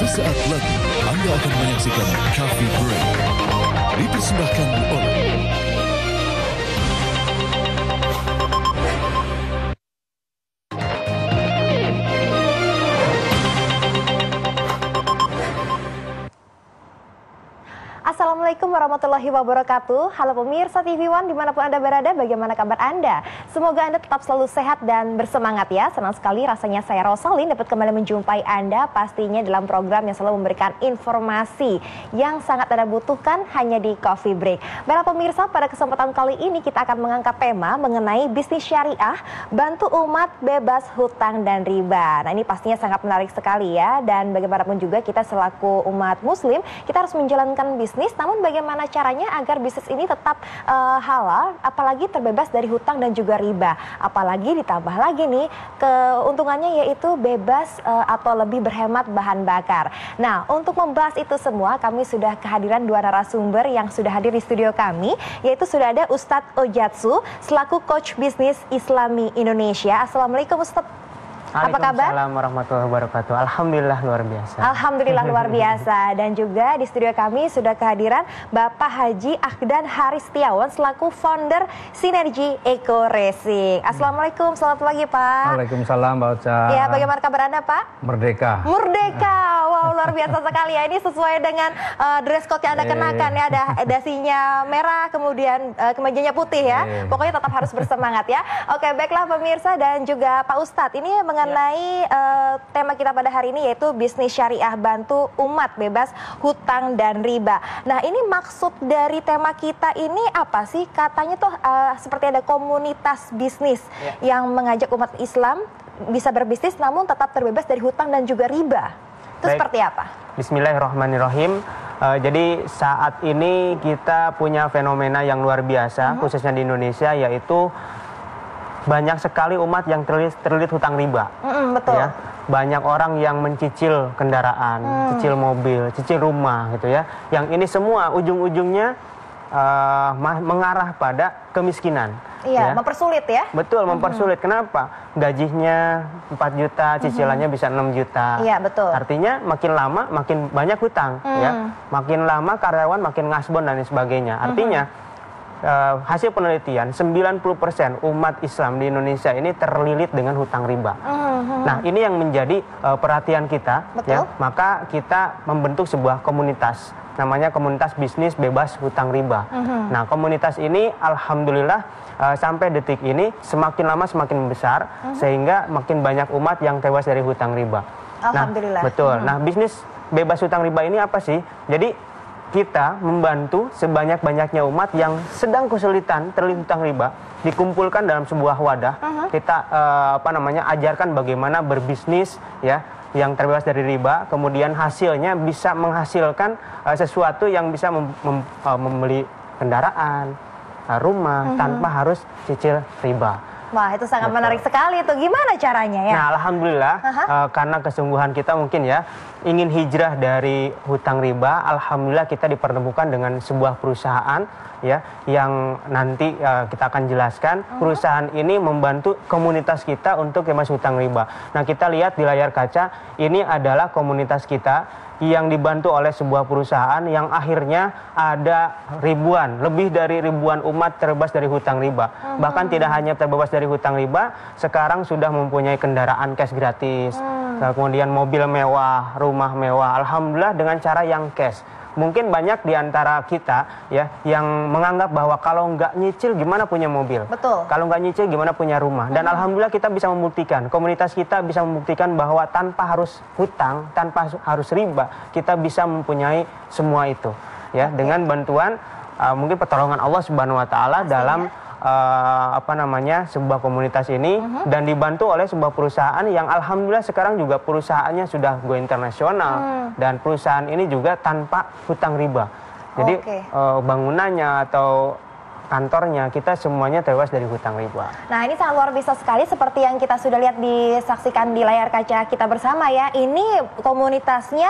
Sesaat lagi Anda akan menyaksikan Coffee Break. Dipersembahkan oleh Assalamualaikum warahmatullahi wabarakatuh. Halo pemirsa TV One dimanapun Anda berada, bagaimana kabar Anda? Semoga Anda tetap selalu sehat dan bersemangat ya. Senang sekali rasanya saya Rosalin dapat kembali menjumpai Anda pastinya dalam program yang selalu memberikan informasi yang sangat Anda butuhkan hanya di Coffee Break. Baiklah pemirsa, pada kesempatan kali ini kita akan mengangkat tema mengenai bisnis syariah, bantu umat bebas hutang dan riba. Nah ini pastinya sangat menarik sekali ya, dan bagaimanapun juga kita selaku umat muslim, kita harus menjalankan bisnis. Namun bagaimana caranya agar bisnis ini tetap halal, apalagi terbebas dari hutang dan juga riba. Apalagi ditambah lagi nih keuntungannya yaitu bebas atau lebih berhemat bahan bakar. Nah untuk membahas itu semua kami sudah kehadiran dua narasumber yang sudah hadir di studio kami, yaitu sudah ada Ustadz Ojatsu selaku Coach Bisnis Islami Indonesia. Assalamualaikum Ustadz. Apa kabar? Waalaikumsalam warahmatullahi wabarakatuh. Alhamdulillah luar biasa. Alhamdulillah luar biasa. Dan juga di studio kami sudah kehadiran Bapak Haji Akhdan Haris Setiawan selaku founder Sinergi Eco Racing. Assalamualaikum, selamat pagi Pak. Waalaikumsalam Mbak Ocha. Ya, bagaimana kabar Anda Pak? Merdeka. Merdeka, wow luar biasa sekali ya. Ini sesuai dengan dress code yang Anda kenakan ya. Ada dasinya merah, kemudian kemejanya putih ya. Pokoknya tetap harus bersemangat ya. Oke, baiklah pemirsa dan juga Pak Ustadz. Ini mengenai tema kita pada hari ini yaitu bisnis syariah, bantu umat bebas hutang dan riba. Nah ini maksud dari tema kita ini apa sih? Katanya tuh seperti ada komunitas bisnis yang mengajak umat Islam bisa berbisnis namun tetap terbebas dari hutang dan juga riba. Itu Baik. Seperti apa? Bismillahirrahmanirrahim. Jadi saat ini kita punya fenomena yang luar biasa khususnya di Indonesia, yaitu banyak sekali umat yang terlilit hutang riba. Betul. Ya. Banyak orang yang mencicil kendaraan, cicil mobil, cicil rumah gitu ya. Yang ini semua ujung-ujungnya mengarah pada kemiskinan. Iya, ya. mempersulit ya. Betul, mempersulit. Kenapa? Gajinya 4 juta, cicilannya bisa 6 juta. Iya, betul. Artinya makin lama makin banyak hutang ya. Makin lama karyawan makin ngasbon dan sebagainya. Artinya hasil penelitian 90% umat Islam di Indonesia ini terlilit dengan hutang riba. Nah ini yang menjadi perhatian kita. Ya, maka kita membentuk sebuah komunitas, namanya komunitas bisnis bebas hutang riba. Nah komunitas ini alhamdulillah sampai detik ini semakin lama semakin besar, sehingga makin banyak umat yang tewas dari hutang riba. Alhamdulillah. Nah, betul. Nah bisnis bebas hutang riba ini apa sih? Jadi kita membantu sebanyak-banyaknya umat yang sedang kesulitan terlilit hutang riba, dikumpulkan dalam sebuah wadah. Kita ajarkan bagaimana berbisnis ya yang terbebas dari riba, kemudian hasilnya bisa menghasilkan sesuatu yang bisa membeli kendaraan, rumah tanpa harus cicil riba. Wah itu sangat menarik sekali itu. Gimana caranya ya? Nah alhamdulillah karena kesungguhan kita mungkin ya ingin hijrah dari hutang riba, alhamdulillah kita dipertemukan dengan sebuah perusahaan ya yang nanti kita akan jelaskan. Perusahaan ini membantu komunitas kita untuk bebas hutang riba. Nah kita lihat di layar kaca, ini adalah komunitas kita yang dibantu oleh sebuah perusahaan yang akhirnya ada lebih dari ribuan umat terbebas dari hutang riba. Bahkan tidak hanya terbebas dari hutang riba, sekarang sudah mempunyai kendaraan cash gratis, kemudian mobil mewah, rumah mewah, alhamdulillah dengan cara yang cash. Mungkin banyak di antara kita ya yang menganggap bahwa kalau nggak nyicil gimana punya mobil. Betul. Kalau nggak nyicil gimana punya rumah. Dan alhamdulillah kita bisa membuktikan, komunitas kita bisa membuktikan bahwa tanpa harus hutang, tanpa harus riba, kita bisa mempunyai semua itu ya dengan bantuan mungkin pertolongan Allah Subhanahu wa taala dalam sebuah komunitas ini, dan dibantu oleh sebuah perusahaan yang alhamdulillah sekarang juga perusahaannya sudah go internasional, dan perusahaan ini juga tanpa hutang riba. Jadi bangunannya atau kantornya, kita semuanya tewas dari hutang riba. Nah, ini sangat luar biasa sekali seperti yang kita sudah lihat disaksikan di layar kaca kita bersama ya. Ini komunitasnya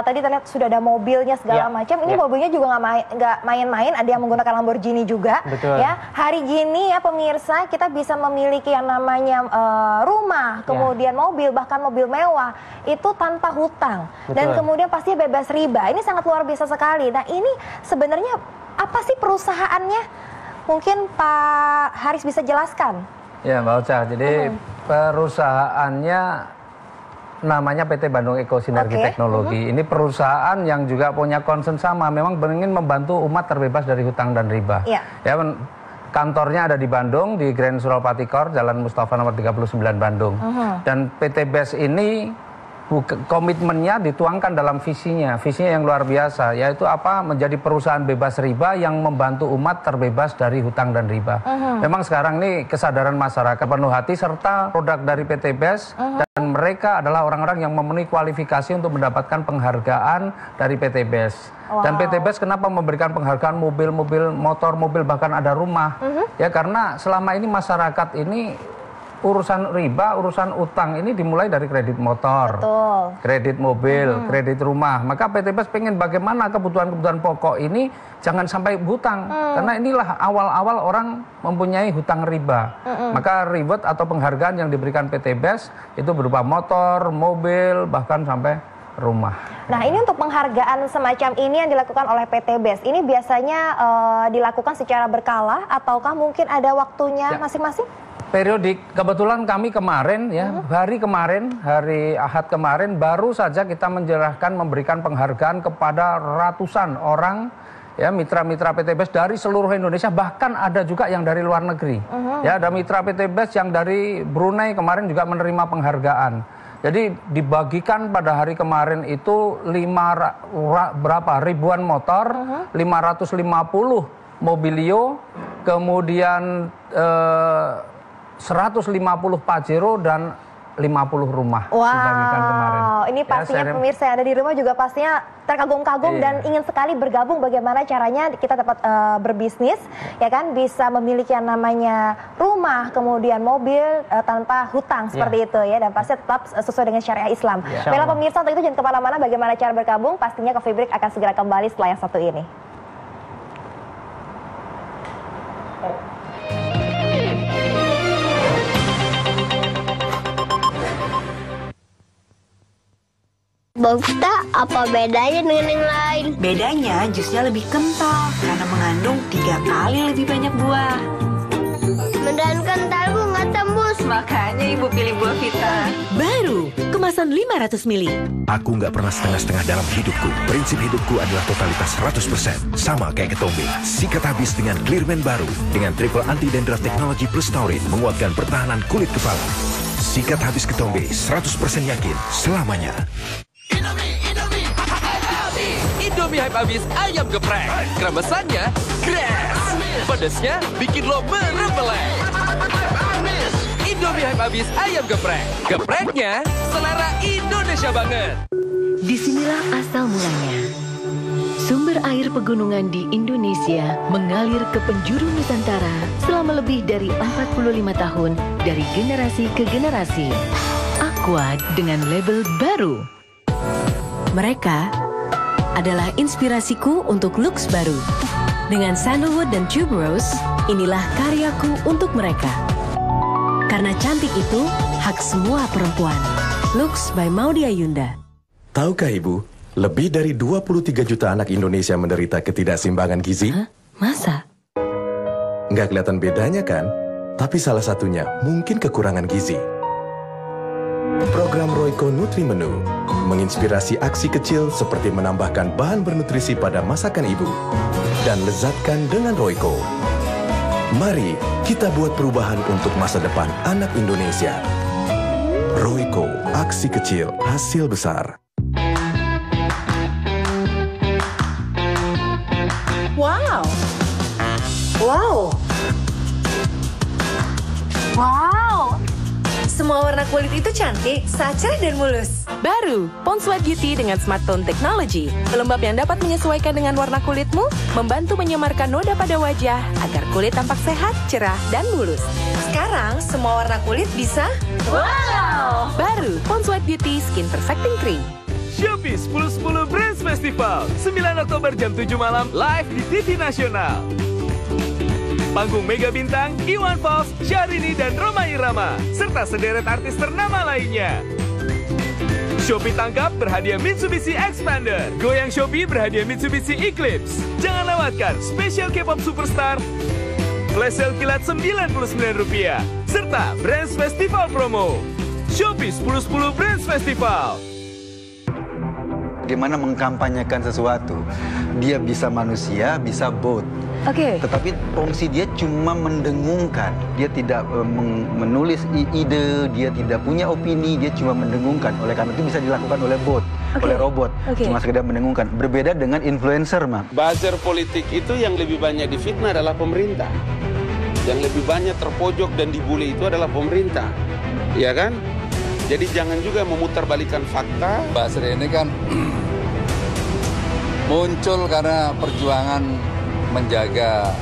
tadi terlihat sudah ada mobilnya segala macam. Ini mobilnya juga nggak main-main, ada yang menggunakan Lamborghini juga. Betul. Ya, hari gini ya pemirsa, kita bisa memiliki yang namanya rumah, kemudian mobil, bahkan mobil mewah itu tanpa hutang. Betul. Dan kemudian pasti bebas riba. Ini sangat luar biasa sekali. Nah, ini sebenarnya apa sih perusahaannya? Mungkin Pak Haris bisa jelaskan. Ya, Mbak Ocha. Jadi perusahaannya namanya PT Bandung Eko Sinergi Teknologi. Ini perusahaan yang juga punya concern sama, memang ingin membantu umat terbebas dari hutang dan riba. Ya, kantornya ada di Bandung, di Grand Surapati Core, Jalan Mustafa nomor 39 Bandung. Dan PT BES ini komitmennya dituangkan dalam visinya yang luar biasa, yaitu apa? Menjadi perusahaan bebas riba yang membantu umat terbebas dari hutang dan riba. Memang sekarang ini kesadaran masyarakat penuh hati serta produk dari PT BES dan mereka adalah orang-orang yang memenuhi kualifikasi untuk mendapatkan penghargaan dari PT BES. Dan PT BES kenapa memberikan penghargaan mobil-mobil, motor, mobil, bahkan ada rumah? Ya karena selama ini masyarakat ini urusan riba, urusan utang ini dimulai dari kredit motor, kredit mobil, kredit rumah. Maka PT BES pengen bagaimana kebutuhan-kebutuhan pokok ini jangan sampai hutang. Karena inilah awal-awal orang mempunyai hutang riba. Maka reward atau penghargaan yang diberikan PT BES itu berupa motor, mobil, bahkan sampai rumah. Nah, ini untuk penghargaan semacam ini yang dilakukan oleh PT BES. Ini biasanya dilakukan secara berkala ataukah mungkin ada waktunya masing-masing? Periodik. Kebetulan kami kemarin hari Ahad kemarin baru saja kita memberikan penghargaan kepada ratusan orang ya mitra-mitra PT BES dari seluruh Indonesia, bahkan ada juga yang dari luar negeri. Ya, ada mitra PT BES yang dari Brunei kemarin juga menerima penghargaan. Jadi dibagikan pada hari kemarin itu ribuan motor, 550 mobilio, kemudian 150 Pajero dan 50 rumah dibagikan kemarin. Ini pastinya pemirsa yang ada di rumah juga pastinya terkagum-kagum dan ingin sekali bergabung bagaimana caranya kita dapat berbisnis, ya kan, bisa memiliki yang namanya rumah, kemudian mobil tanpa hutang seperti itu ya, dan pasti tetap sesuai dengan syariah Islam. Baiklah pemirsa, untuk itu jangan kemana-mana, bagaimana cara bergabung, pastinya Coffee Break akan segera kembali setelah yang satu ini. Bogta, apa bedanya dengan yang lain? Bedanya jusnya lebih kental karena mengandung 3 kali lebih banyak buah. Beneran kental, Bu, nggak tembus. Makanya Ibu pilih buah Vita. Baru, kemasan 500 ml. Aku nggak pernah setengah-setengah dalam hidupku. Prinsip hidupku adalah totalitas 100%. Sama kayak ketombe. Sikat habis dengan Clearman baru. Dengan triple anti-dandruff teknologi plus taurin. Menguatkan pertahanan kulit kepala. Sikat habis ketombe, 100% yakin selamanya. Indomie Hype Abis ayam geprek. Kremesannya kres. Pedesnya bikin lo merembelek. Indomie Hype Abis ayam geprek. Gepreknya selera Indonesia banget. Disinilah asal mulanya. Sumber air pegunungan di Indonesia mengalir ke penjuru Nusantara selama lebih dari 45 tahun dari generasi ke generasi. Aqua dengan label baru. Mereka adalah inspirasiku untuk looks baru. Dengan sandalwood dan tuberose, inilah karyaku untuk mereka. Karena cantik itu hak semua perempuan. Looks by Maudia Yunda. Tahukah Ibu, lebih dari 23 juta anak Indonesia menderita ketidakseimbangan gizi? Hah? Masa? Nggak kelihatan bedanya kan? Tapi salah satunya mungkin kekurangan gizi. Program Royco Nutri Menu menginspirasi aksi kecil seperti menambahkan bahan bernutrisi pada masakan ibu dan lezatkan dengan Royco. Mari kita buat perubahan untuk masa depan anak Indonesia. Royco, aksi kecil, hasil besar. Wow! Wow! semua warna kulit itu cantik saat cerah dan mulus. Baru, Pond's White Beauty dengan Smart Tone Technology. Pelembab yang dapat menyesuaikan dengan warna kulitmu, membantu menyamarkan noda pada wajah agar kulit tampak sehat, cerah, dan mulus. Sekarang, semua warna kulit bisa... Wow! Baru, Pond's White Beauty Skin Perfecting Cream. Shopee 10-10 Brands Festival 9 Oktober jam 7 malam live di TV Nasional. Panggung mega bintang Iwan Fals, Syahrini dan Rhoma Irama serta sederet artis ternama lainnya. Shopee tangkap berhadiah Mitsubishi Xpander. Goyang Shopee berhadiah Mitsubishi Eclipse. Jangan lewatkan spesial K-pop superstar flash sale kilat Rp99 serta Brands Festival promo. Shopee 10-10 Brands Festival. Bagaimana mengkampanyekan sesuatu. Dia bisa manusia, bisa bot. Oke. Tetapi fungsi dia cuma mendengungkan. Dia tidak menulis ide, dia tidak punya opini, dia cuma mendengungkan. Oleh karena itu bisa dilakukan oleh bot, oleh robot. Cuma sekedar mendengungkan. Berbeda dengan influencer, Mak. Buzzer politik itu yang lebih banyak difitnah adalah pemerintah. Yang lebih banyak terpojok dan dibully itu adalah pemerintah. Ya kan? Jadi jangan juga memutarbalikkan fakta. Buzzer ini kan muncul karena perjuangan menjaga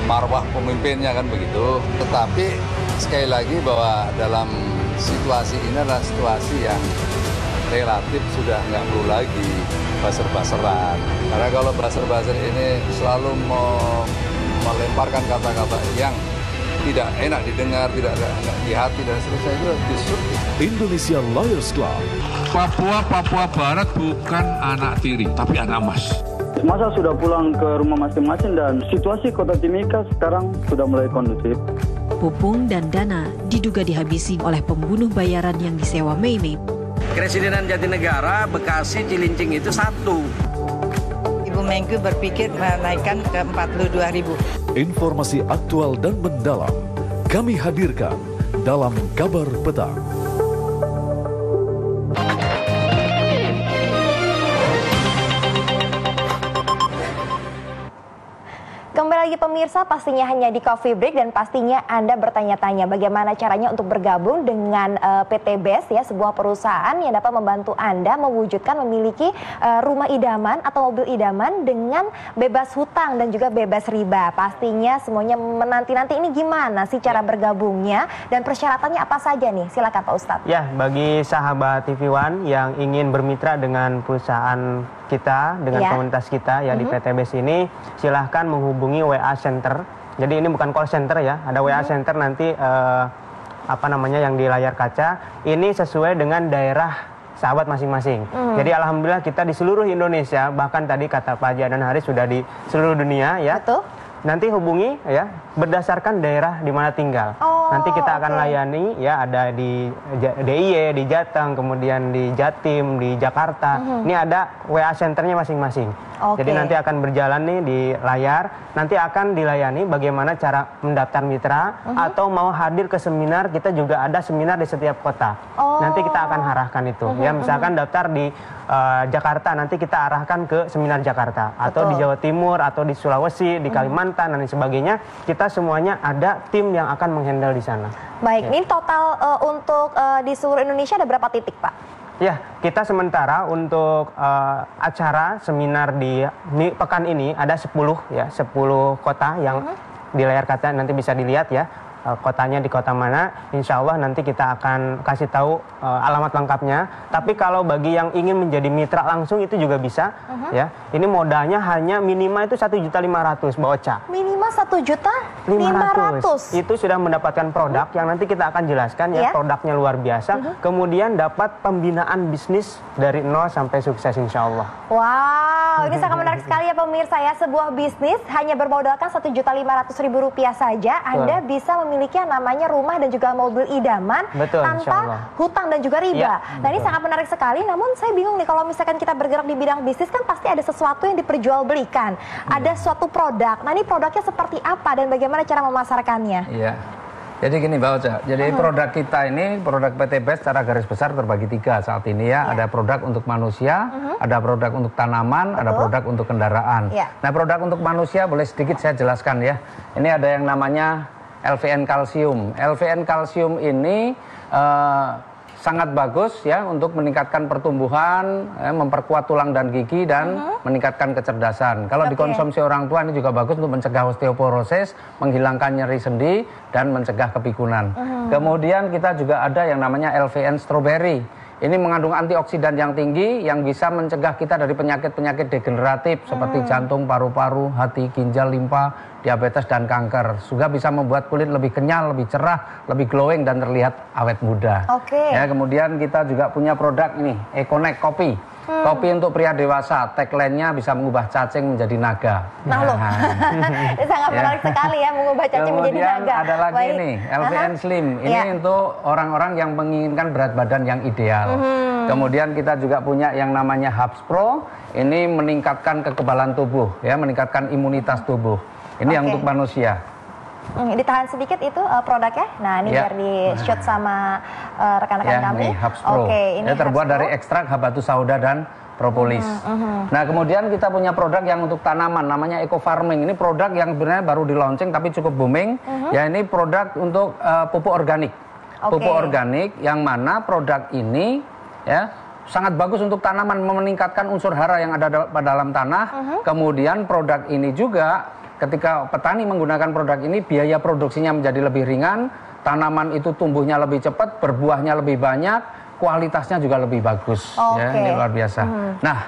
marwah pemimpinnya kan begitu. Tetapi sekali lagi bahwa dalam situasi ini adalah situasi yang relatif sudah nggak perlu lagi buzzer-buzzeran. Karena kalau buzzer-buzzer ini selalu melemparkan kata-kata yang tidak enak didengar, tidak enak di hati dan seterusnya, itu destruktif. Indonesia Lawyers Club. Papua Barat bukan anak tiri, tapi anak emas. Masa sudah pulang ke rumah masing-masing dan situasi Kota Timika sekarang sudah mulai kondusif. Pupung dan dana diduga dihabisi oleh pembunuh bayaran yang disewa Mei Mei. Kresidenan Jatinegara, Bekasi, Cilincing itu satu. Ibu Menkyu berpikir menaikkan ke 42.000. Informasi aktual dan mendalam kami hadirkan dalam Kabar Petang. Kembali lagi pemirsa, pastinya hanya di Coffee Break dan pastinya Anda bertanya-tanya bagaimana caranya untuk bergabung dengan PT BES ya, sebuah perusahaan yang dapat membantu Anda mewujudkan memiliki rumah idaman atau mobil idaman dengan bebas hutang dan juga bebas riba. Pastinya semuanya menanti-nanti ini gimana sih cara bergabungnya dan persyaratannya apa saja nih? Silakan Pak Ustadz. Ya, bagi sahabat TV One yang ingin bermitra dengan perusahaan kita, dengan komunitas kita ya di PT BES ini, silahkan menghubungi WA Center. Jadi ini bukan call center ya, ada WA Center nanti yang di layar kaca. Ini sesuai dengan daerah sahabat masing-masing. Jadi alhamdulillah kita di seluruh Indonesia, bahkan tadi kata Pak Haji Adnan Haris sudah di seluruh dunia ya. Betul. Nanti hubungi ya berdasarkan daerah di mana tinggal. Nanti kita akan layani ya, ada di DIY, di Jateng, kemudian di Jatim, di Jakarta. Ini ada WA centernya masing-masing. Jadi nanti akan berjalan nih di layar. Nanti akan dilayani bagaimana cara mendaftar mitra atau mau hadir ke seminar. Kita juga ada seminar di setiap kota. Nanti kita akan arahkan itu. Ya misalkan daftar di Jakarta, nanti kita arahkan ke seminar Jakarta atau di Jawa Timur atau di Sulawesi, di Kalimantan dan sebagainya. Kita semuanya ada tim yang akan menghandle di sana. Baik, ini total untuk di seluruh Indonesia ada berapa titik, Pak? Ya, kita sementara untuk acara seminar di pekan ini ada 10 kota yang di layar kaca nanti bisa dilihat ya. Kotanya di kota mana, insya Allah nanti kita akan kasih tahu alamat lengkapnya. Tapi kalau bagi yang ingin menjadi mitra langsung itu juga bisa ya. Ini modalnya hanya minimal itu 1.500.000 Mbak Ocha. Minimal 1.500.000. Itu sudah mendapatkan produk yang nanti kita akan jelaskan ya. Produknya luar biasa. Kemudian dapat pembinaan bisnis dari nol sampai sukses insya Allah. Wow, ini sangat menarik sekali ya pemirsa ya. Sebuah bisnis hanya bermodalkan Rp1.500.000 saja. Anda bisa memiliki yang namanya rumah dan juga mobil idaman tanpa hutang dan juga riba. Nah ini sangat menarik sekali. Namun saya bingung nih, kalau misalkan kita bergerak di bidang bisnis kan pasti ada sesuatu yang diperjualbelikan. Ada suatu produk. Nah ini produknya seperti apa dan bagaimana cara memasarkannya? Iya. Jadi gini Mbak Ocha, jadi produk kita ini, produk PT BES secara garis besar terbagi 3 saat ini ya. Ada produk untuk manusia, ada produk untuk tanaman, ada produk untuk kendaraan. Nah produk untuk manusia boleh sedikit saya jelaskan ya. Ini ada yang namanya LVN kalsium. LVN kalsium ini sangat bagus ya untuk meningkatkan pertumbuhan, memperkuat tulang dan gigi dan meningkatkan kecerdasan. Kalau dikonsumsi orang tua ini juga bagus untuk mencegah osteoporosis, menghilangkan nyeri sendi dan mencegah kepikunan. Kemudian kita juga ada yang namanya LVN strawberry. Ini mengandung antioksidan yang tinggi yang bisa mencegah kita dari penyakit-penyakit degeneratif seperti jantung, paru-paru, hati, ginjal, limpa, diabetes, dan kanker. Juga bisa membuat kulit lebih kenyal, lebih cerah, lebih glowing, dan terlihat awet muda. Ya, kemudian kita juga punya produk ini, Econnect Kopi. Kopi untuk pria dewasa, tagline-nya bisa mengubah cacing menjadi naga. Nah loh, sangat menarik sekali ya, mengubah cacing menjadi naga. Kemudian ada lagi ini, LVN Slim. Ini untuk orang-orang yang menginginkan berat badan yang ideal. Kemudian kita juga punya yang namanya Hubs Pro. Ini meningkatkan kekebalan tubuh, ya, meningkatkan imunitas tubuh. Ini yang untuk manusia. Ditahan sedikit itu produknya. Nah, ini biar di-shoot sama rekan-rekan kami. Ini terbuat dari ekstrak habatus sauda dan propolis. Nah, kemudian kita punya produk yang untuk tanaman, namanya eco farming. Ini produk yang sebenarnya baru di launching tapi cukup booming. Ya, ini produk untuk pupuk organik. Pupuk organik yang mana produk ini ya sangat bagus untuk tanaman, meningkatkan unsur hara yang ada dalam tanah. Kemudian produk ini juga ketika petani menggunakan produk ini, biaya produksinya menjadi lebih ringan, tanaman itu tumbuhnya lebih cepat, berbuahnya lebih banyak, kualitasnya juga lebih bagus. Ya, ini luar biasa. Nah,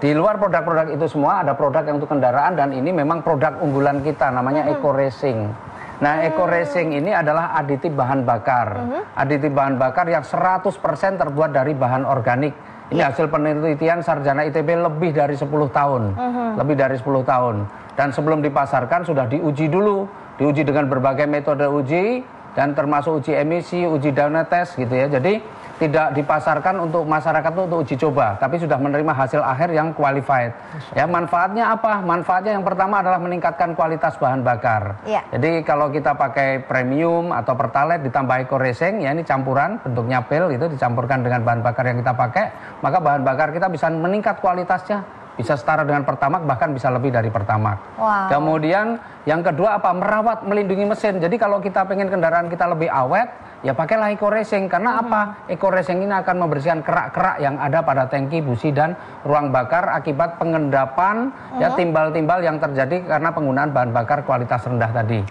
di luar produk-produk itu semua ada produk yang untuk kendaraan, dan ini memang produk unggulan kita, namanya Eco Racing. Nah, Eco Racing ini adalah aditif bahan bakar. Aditif bahan bakar yang 100% terbuat dari bahan organik. Ini hasil penelitian sarjana ITB lebih dari 10 tahun. Lebih dari 10 tahun. Dan sebelum dipasarkan sudah diuji dulu. Diuji dengan berbagai metode uji, dan termasuk uji emisi, uji Downer test gitu ya. Jadi tidak dipasarkan untuk masyarakat untuk uji coba, tapi sudah menerima hasil akhir yang qualified. Ya, manfaatnya apa? Manfaatnya yang pertama adalah meningkatkan kualitas bahan bakar. Jadi kalau kita pakai premium atau pertalite ditambah Eco Racing, ya ini campuran, bentuknya pil itu dicampurkan dengan bahan bakar yang kita pakai, maka bahan bakar kita bisa meningkat kualitasnya, bisa setara dengan Pertamax, bahkan bisa lebih dari Pertamax. Kemudian yang kedua apa? Merawat, melindungi mesin. Jadi kalau kita pengen kendaraan kita lebih awet, ya pakailah Eco Racing. Karena apa? Eco Racing ini akan membersihkan kerak-kerak yang ada pada tangki, busi, dan ruang bakar akibat pengendapan ya timbal-timbal yang terjadi karena penggunaan bahan bakar kualitas rendah tadi.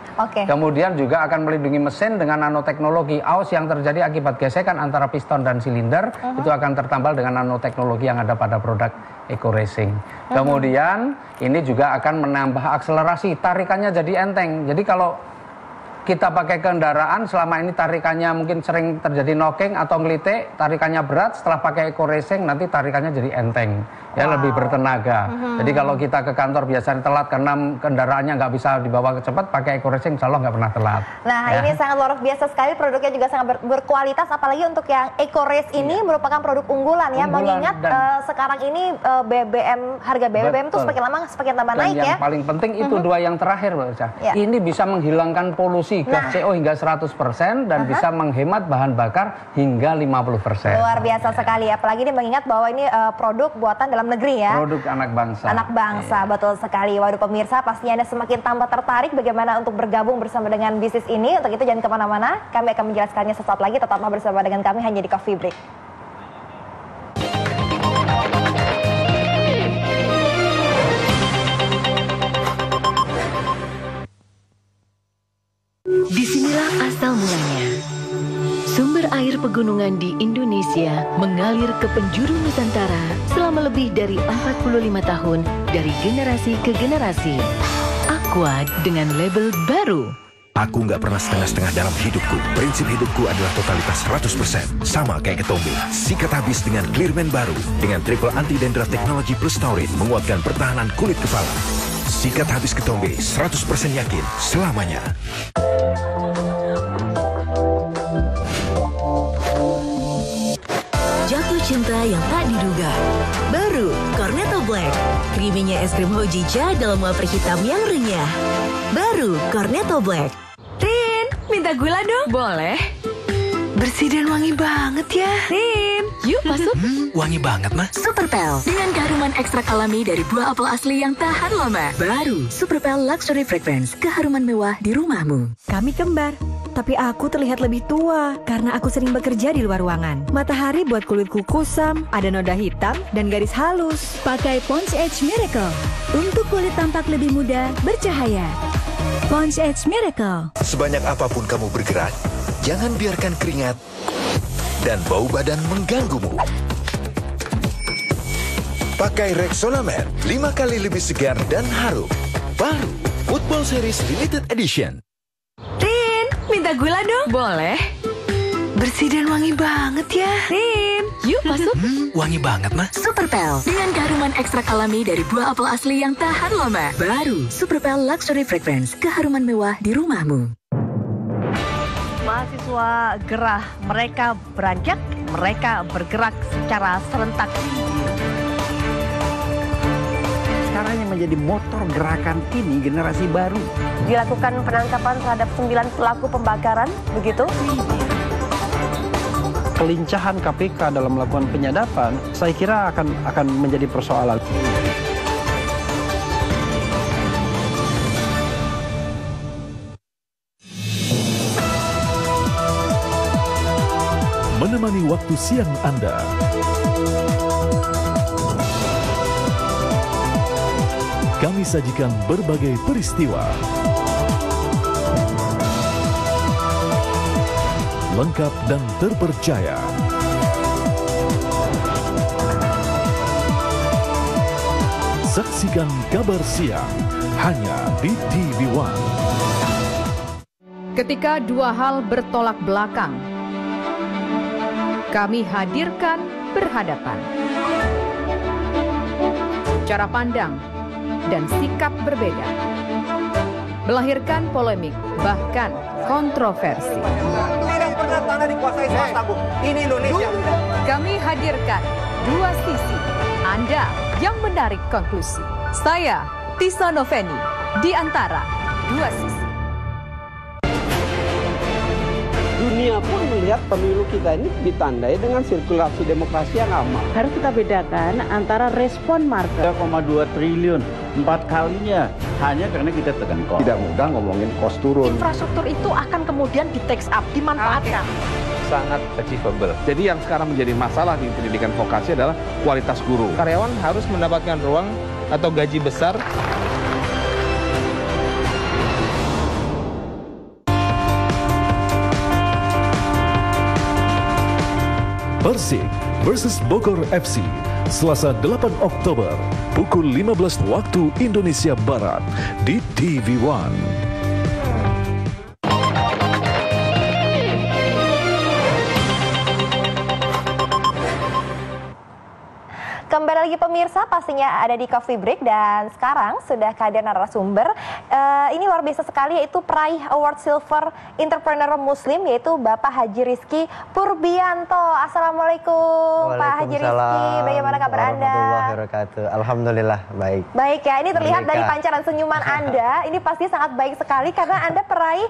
Kemudian juga akan melindungi mesin dengan nanoteknologi. Aus yang terjadi akibat gesekan antara piston dan silinder itu akan tertambal dengan nanoteknologi yang ada pada produk Eco Racing. Kemudian ini juga akan menambah akselerasi, tarikannya jadi enteng. Jadi kalau kita pakai kendaraan selama ini tarikannya mungkin sering terjadi knocking atau ngelitik, tarikannya berat, setelah pakai Eco Racing nanti tarikannya jadi enteng, ya lebih bertenaga. Jadi kalau kita ke kantor biasanya telat karena kendaraannya nggak bisa dibawa cepat, pakai Eco Racing insya Allah nggak pernah telat. Nah, ini sangat luar biasa sekali, produknya juga sangat berkualitas, apalagi untuk yang Eco Race ini merupakan produk unggulan ya. Mengingat sekarang ini harga BBM tuh semakin lama semakin tambah naik ya. Yang paling penting itu dua yang terakhir, ini bisa menghilangkan polusi gas CO hingga 100% dan bisa menghemat bahan bakar hingga 50%. Luar biasa sekali, apalagi ini mengingat bahwa ini produk buatan dalam negeri ya. Produk anak bangsa. Anak bangsa, betul sekali. Waduh pemirsa, pastinya Anda semakin tambah tertarik bagaimana untuk bergabung bersama dengan bisnis ini. Untuk itu jangan kemana-mana, kami akan menjelaskannya sesaat lagi. Tetaplah bersama dengan kami hanya di Coffee Break. Disinilah asal mulanya. Sumber air pegunungan di Indonesia mengalir ke penjuru Nusantara selama lebih dari 45 tahun dari generasi ke generasi. Aqua dengan label baru. Aku nggak pernah setengah-setengah dalam hidupku. Prinsip hidupku adalah totalitas 100%. Sama kayak ketombe. Sikat habis dengan Clearman baru. Dengan triple anti-dandruff teknologi plus taurin menguatkan pertahanan kulit kepala. Sikat habis ketombe, 100% yakin selamanya. Jatuh cinta yang tak diduga. Baru Cornetto Black. Creaminya es krim hojicha dalam wafer hitam yang renyah. Baru Cornetto Black. Rin, minta gula dong. Boleh. Bersih dan wangi banget ya. Rin, yuk masuk. Wangi banget, Ma. Superpel, dengan keharuman ekstrak alami dari buah apel asli yang tahan lama. Baru, Superpel Luxury Fragrance, keharuman mewah di rumahmu. Kami kembar, tapi aku terlihat lebih tua karena aku sering bekerja di luar ruangan. Matahari buat kulitku kusam, ada noda hitam, dan garis halus. Pakai Pond's Edge Miracle untuk kulit tampak lebih muda, bercahaya. Pond's Edge Miracle. Sebanyak apapun kamu bergerak, jangan biarkan keringat dan bau badan mengganggumu. Pakai Rexona Man, 5 kali lebih segar dan harum. Baru, Football Series Limited Edition. Rin, minta gula dong. Boleh. Bersih dan wangi banget ya. Rin, yuk masuk. Wangi banget, Ma. Superpel, dengan keharuman ekstrak alami dari buah apel asli yang tahan lama. Baru, Superpel Luxury Fragrance, keharuman mewah di rumahmu. Mahasiswa gerah, mereka beranjak, mereka bergerak secara serentak. Sekarang yang menjadi motor gerakan ini generasi baru. Dilakukan penangkapan terhadap 9 pelaku pembakaran, begitu? Kelincahan KPK dalam melakukan penyadapan, saya kira akan menjadi persoalan. Menemani waktu siang Anda. Kami sajikan berbagai peristiwa. Lengkap dan terpercaya. Saksikan kabar siang hanya di TV One. Ketika dua hal bertolak belakang, kami hadirkan berhadapan. Cara pandang dan sikap berbeda, melahirkan polemik, bahkan kontroversi. Tidak pernah tanah dikuasai swasta, Bu. Ini Indonesia. Kami hadirkan dua sisi, Anda yang menarik konklusi. Saya, Tisa Noveni, di antara dua sisi. Dunia pun melihat pemilu kita ini ditandai dengan sirkulasi demokrasi yang aman. Harus kita bedakan antara respon market. 3,2 triliun, 4 kalinya hanya karena kita tekan cost. Tidak mudah ngomongin cost turun. Infrastruktur itu akan kemudian di-take up, dimanfaatkan. Sangat achievable. Jadi yang sekarang menjadi masalah di pendidikan vokasi adalah kualitas guru. Karyawan harus mendapatkan ruang atau gaji besar. Persik versus Bogor FC, Selasa 8 Oktober, pukul 15 waktu Indonesia Barat, di TV One. Kembali lagi pemirsa, pastinya ada di Coffee Break dan sekarang sudah kehadiran narasumber. Ini luar biasa sekali, yaitu peraih Award Silver Entrepreneur Muslim, yaitu Bapak Haji Rizky Purbianto. Assalamualaikum Pak Haji Rizky, bagaimana kabar Anda? Alhamdulillah baik. Baik ya, ini terlihat dari pancaran senyuman Anda, ini pasti sangat baik sekali karena Anda peraih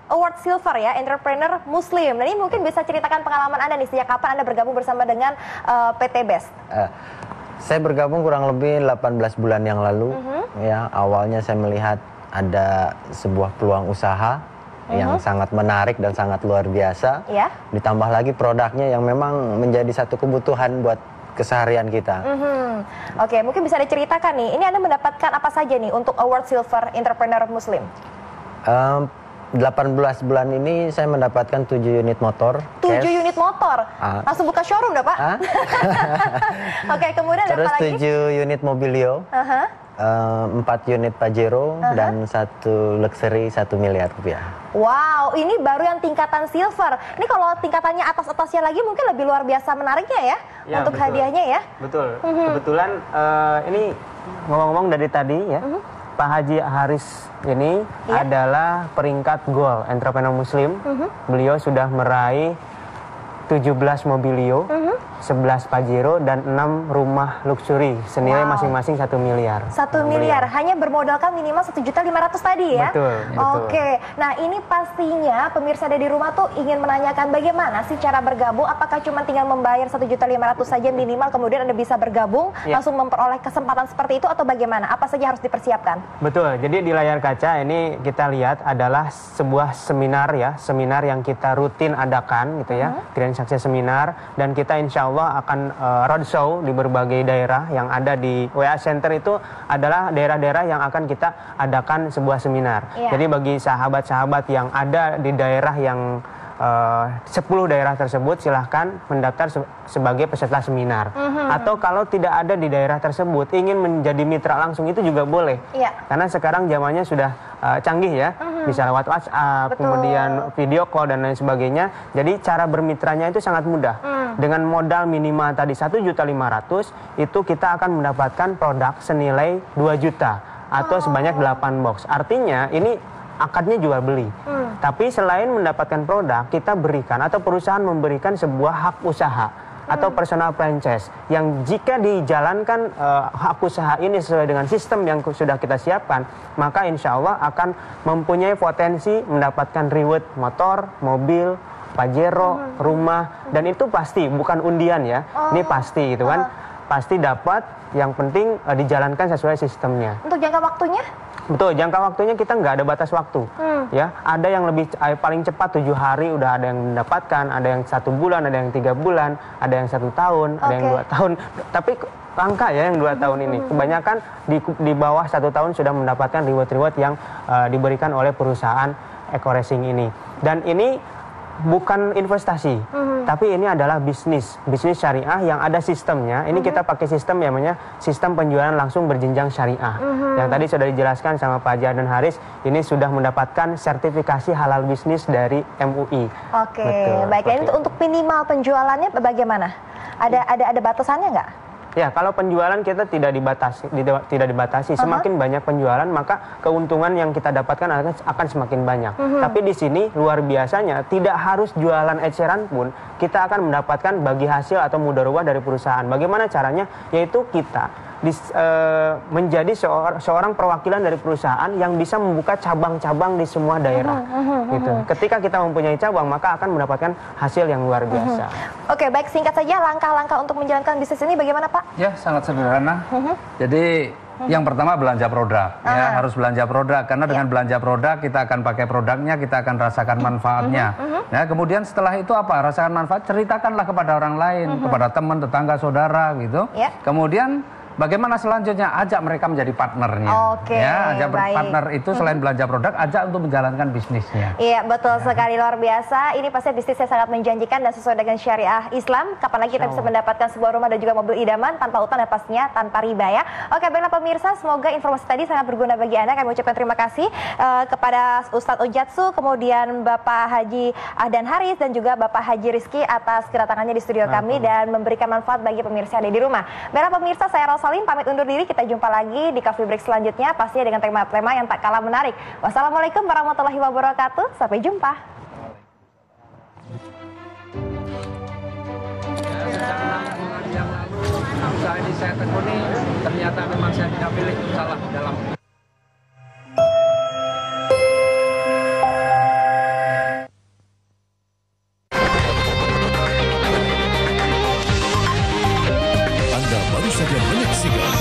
Award Silver ya, Entrepreneur Muslim. Nah, ini mungkin bisa ceritakan pengalaman Anda nih, sejak kapan Anda bergabung bersama dengan PT Best? Saya bergabung kurang lebih 18 bulan yang lalu. Ya, awalnya saya melihat ada sebuah peluang usaha yang sangat menarik dan sangat luar biasa. Ditambah lagi produknya yang memang menjadi satu kebutuhan buat keseharian kita. Oke, mungkin bisa diceritakan nih, ini Anda mendapatkan apa saja nih untuk Award Silver Entrepreneur Muslim? 18 bulan ini saya mendapatkan 7 unit motor. 7 unit motor? Langsung buka showroom dah, Pak? Oke, kemudian terus apa lagi? 7 unit Mobilio, 4 unit Pajero, dan 1 luxury 1 miliar rupiah. Wow, ini baru yang tingkatan silver. Ini kalau tingkatannya atas-atasnya lagi mungkin lebih luar biasa menariknya ya, untuk betul. Hadiahnya ya. Betul, kebetulan ini ngomong-ngomong dari tadi ya, Pak Haji Haris ini adalah peringkat Gold Entrepreneur Muslim. Beliau sudah meraih 17 Mobilio, 11 Pajero, dan 6 rumah luxury senilai masing-masing 1 miliar. 1 miliar, hanya bermodalkan minimal 1.500.000 tadi ya? Betul. Oke, nah ini pastinya pemirsa ada di rumah tuh ingin menanyakan bagaimana sih cara bergabung, apakah cuma tinggal membayar 1.500.000 saja minimal, kemudian Anda bisa bergabung, langsung memperoleh kesempatan seperti itu, atau bagaimana? Apa saja harus dipersiapkan? Betul, jadi di layar kaca ini kita lihat adalah sebuah seminar ya, seminar yang kita rutin adakan gitu ya, Grand Success Seminar, dan kita insya Allah akan roadshow di berbagai daerah yang ada di WA Center. Itu adalah daerah-daerah yang akan kita adakan sebuah seminar. Jadi bagi sahabat-sahabat yang ada di daerah yang 10 daerah tersebut, silahkan mendaftar sebagai peserta seminar. Atau kalau tidak ada di daerah tersebut, ingin menjadi mitra langsung, itu juga boleh. Karena sekarang zamannya sudah canggih ya, bisa lewat WhatsApp, kemudian video call dan lain sebagainya. Jadi cara bermitranya itu sangat mudah. Dengan modal minimal tadi 1.500.000, itu kita akan mendapatkan produk senilai 2 juta atau sebanyak 8 box. Artinya ini akadnya jual beli. Tapi selain mendapatkan produk, kita berikan atau perusahaan memberikan sebuah hak usaha atau personal franchise yang jika dijalankan hak usaha ini sesuai dengan sistem yang sudah kita siapkan, maka insya Allah akan mempunyai potensi mendapatkan reward motor, mobil, Pajero, rumah, dan itu pasti bukan undian ya. Ini pasti gitu kan. Pasti dapat, yang penting dijalankan sesuai sistemnya. Untuk jangka waktunya? Betul, jangka waktunya kita nggak ada batas waktu. Ya, ada yang lebih paling cepat 7 hari udah ada yang mendapatkan, ada yang 1 bulan, ada yang 3 bulan, ada yang 1 tahun, ada yang 2 tahun. Tapi langka ya yang 2 tahun ini. Kebanyakan di bawah 1 tahun sudah mendapatkan reward-reward yang diberikan oleh perusahaan Eco Racing ini. Dan ini bukan investasi, tapi ini adalah bisnis syariah yang ada sistemnya. Ini kita pakai sistem yang namanya sistem penjualan langsung berjenjang syariah. Yang tadi sudah dijelaskan sama Pak Haji dan Haris, ini sudah mendapatkan sertifikasi halal bisnis dari MUI. Oke, baik. Ini untuk minimal penjualannya bagaimana? Ada batasannya nggak? Ya, kalau penjualan kita tidak dibatasi. Semakin banyak penjualan, maka keuntungan yang kita dapatkan akan semakin banyak. Tapi di sini luar biasanya, tidak harus jualan eceran pun kita akan mendapatkan bagi hasil atau mudharabah dari perusahaan. Bagaimana caranya? Yaitu kita menjadi seorang perwakilan dari perusahaan yang bisa membuka cabang-cabang di semua daerah. Gitu. Ketika kita mempunyai cabang, maka akan mendapatkan hasil yang luar biasa. Oke, baik, singkat saja langkah-langkah untuk menjalankan bisnis ini bagaimana, Pak? Ya, sangat sederhana. Jadi yang pertama belanja produk, ya harus belanja produk, karena dengan belanja produk kita akan pakai produknya, kita akan rasakan manfaatnya. Nah, kemudian setelah itu apa? Rasakan manfaat, ceritakanlah kepada orang lain, kepada teman, tetangga, saudara, gitu. Kemudian bagaimana selanjutnya? Ajak mereka menjadi partnernya. Ya, ajak partner itu selain belanja produk, ajak untuk menjalankan bisnisnya. Iya, betul sekali, luar biasa. Ini pasti bisnisnya sangat menjanjikan dan sesuai dengan syariah Islam. Kapan lagi kita bisa mendapatkan sebuah rumah dan juga mobil idaman tanpa utang dan pastinya tanpa riba ya. Oke, baiklah pemirsa, semoga informasi tadi sangat berguna bagi Anda. Kami ucapkan terima kasih kepada Ustadz Ujatsu, kemudian Bapak Haji Ahdan Haris dan juga Bapak Haji Rizky atas kedatangannya di studio kami dan memberikan manfaat bagi pemirsa yang ada di rumah. Baiklah pemirsa, saya Rosa pamit undur diri, kita jumpa lagi di Coffee Break selanjutnya, pastinya dengan tema-tema yang tak kalah menarik. Wassalamualaikum warahmatullahi wabarakatuh, sampai jumpa. Yang lalu usaha ini saya tekuni, ternyata memang saya tidak pilih, salah dalam. Anda baru saja menyaksikan